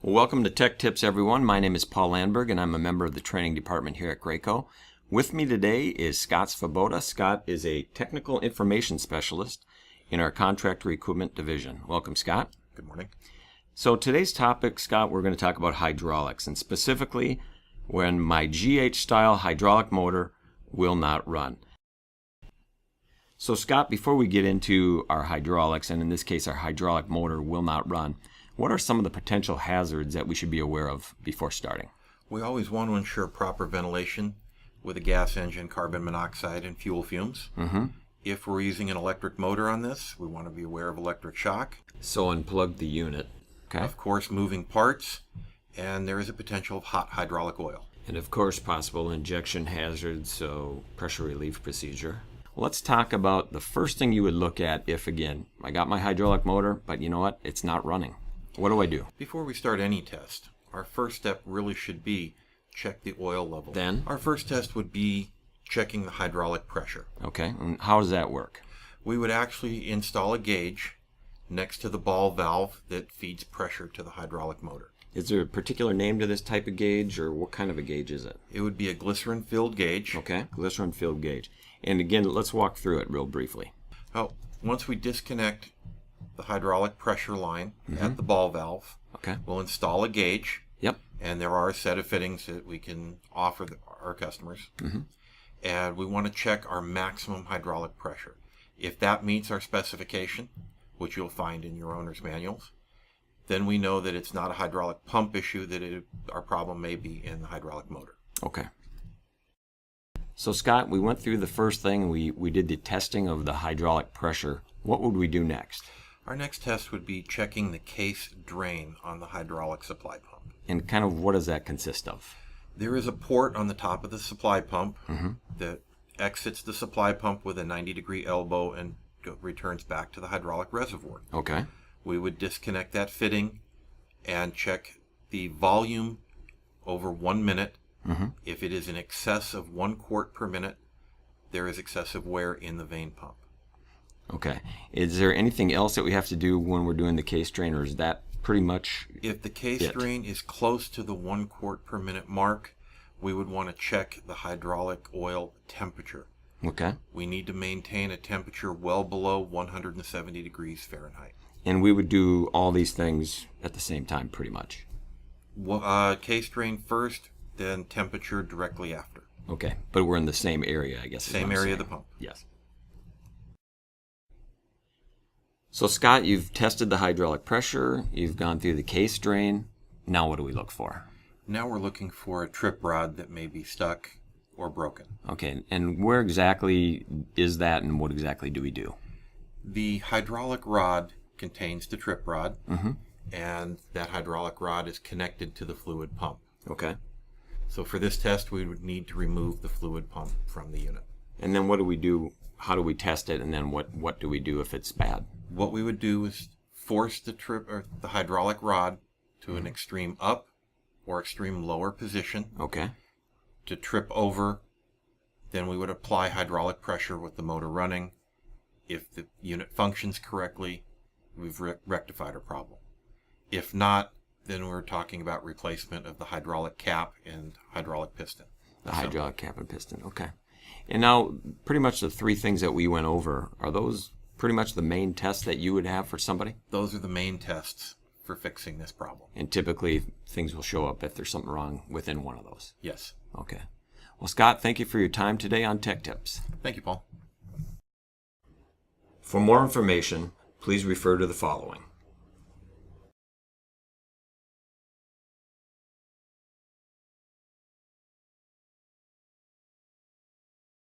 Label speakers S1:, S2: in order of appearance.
S1: Well, welcome to Tech Tips, everyone. My name is Paul Landberg, and I'm a member of the training department here at Graco. With me today is Scott Svoboda. Scott is a technical information specialist in our contractor equipment division. Welcome, Scott.
S2: Good morning.
S1: So today's topic, Scott, we're going to talk about hydraulics, and specifically when my GH-style hydraulic motor will not run. So Scott, before we get into our hydraulics, and in this case our hydraulic motor will not run, what are some of the potential hazards that we should be aware of before starting?
S2: We always want to ensure proper ventilation with a gas engine, carbon monoxide, and fuel fumes. If we're using an electric motor on this, we want to be aware of electric shock.
S1: So unplug the unit. Okay.
S2: Of course, moving parts, and there is a potential of hot hydraulic oil.
S1: And of course, possible injection hazards, so pressure relief procedure. Let's talk about the first thing you would look at if, again, I got my hydraulic motor, but you know what? It's not running. What do I do?
S2: Before we start any test, our first step really should be check the oil level.
S1: Then?
S2: Our first test would be checking the hydraulic pressure.
S1: Okay, and how does that work?
S2: We would actually install a gauge next to the ball valve that feeds pressure to the hydraulic motor.
S1: Is there a particular name to this type of gauge, or what kind of a gauge is it?
S2: It would be a glycerin-filled gauge.
S1: Okay, glycerin-filled gauge. And again, let's walk through it real briefly.
S2: Well, once we disconnect the hydraulic pressure line at the ball valve,
S1: Okay.
S2: we'll install a gauge.
S1: Yep.
S2: And there are a set of fittings that we can offer our customers. And we want to check our maximum hydraulic pressure. If that meets our specification, which you'll find in your owner's manuals, then we know that it's not a hydraulic pump issue, that our problem may be in the hydraulic motor.
S1: Okay. So Scott, we went through the first thing, we did the testing of the hydraulic pressure. What would we do next?
S2: Our next test would be checking the case drain on the hydraulic supply pump.
S1: And kind of what does that consist of?
S2: There is a port on the top of the supply pump that exits the supply pump with a 90-degree elbow and returns back to the hydraulic reservoir.
S1: Okay.
S2: We would disconnect that fitting and check the volume over 1 minute. If it is in excess of 1 quart per minute, there is excessive wear in the vane pump.
S1: Okay. Is there anything else that we have to do when we're doing the case drain, or is that pretty much
S2: If the case drain is close to the 1 quart per minute mark, we would want to check the hydraulic oil temperature.
S1: Okay.
S2: We need to maintain a temperature well below 170 degrees Fahrenheit.
S1: And we would do all these things at the same time, pretty much.
S2: Case drain first, then temperature directly after.
S1: Okay. But we're in the same area, I guess.
S2: Same area of the pump.
S1: Yes. So Scott, you've tested the hydraulic pressure, you've gone through the case drain. Now what do we look for?
S2: Now we're looking for a trip rod that may be stuck or broken.
S1: Okay, and where exactly is that, and what exactly do we do?
S2: The hydraulic rod contains the trip rod, and that hydraulic rod is connected to the fluid pump.
S1: Okay.
S2: So for this test, we would need to remove the fluid pump from the unit.
S1: And then what do we do? How do we test it, and then what do we do if it's bad?
S2: What we would do is force the hydraulic rod to an extreme up or extreme lower position.
S1: Okay.
S2: To trip over. Then we would apply hydraulic pressure with the motor running. If the unit functions correctly, we've rectified our problem. If not, then we're talking about replacement of the hydraulic cap and hydraulic piston.
S1: The hydraulic cap and piston, okay. And now, pretty much the three things that we went over, are those pretty much the main tests that you would have for somebody?
S2: Those are the main tests for fixing this problem.
S1: And typically, things will show up if there's something wrong within one of those?
S2: Yes.
S1: Okay. Well, Scott, thank you for your time today on Tech Tips.
S2: Thank you, Paul.
S1: For more information, please refer to the following.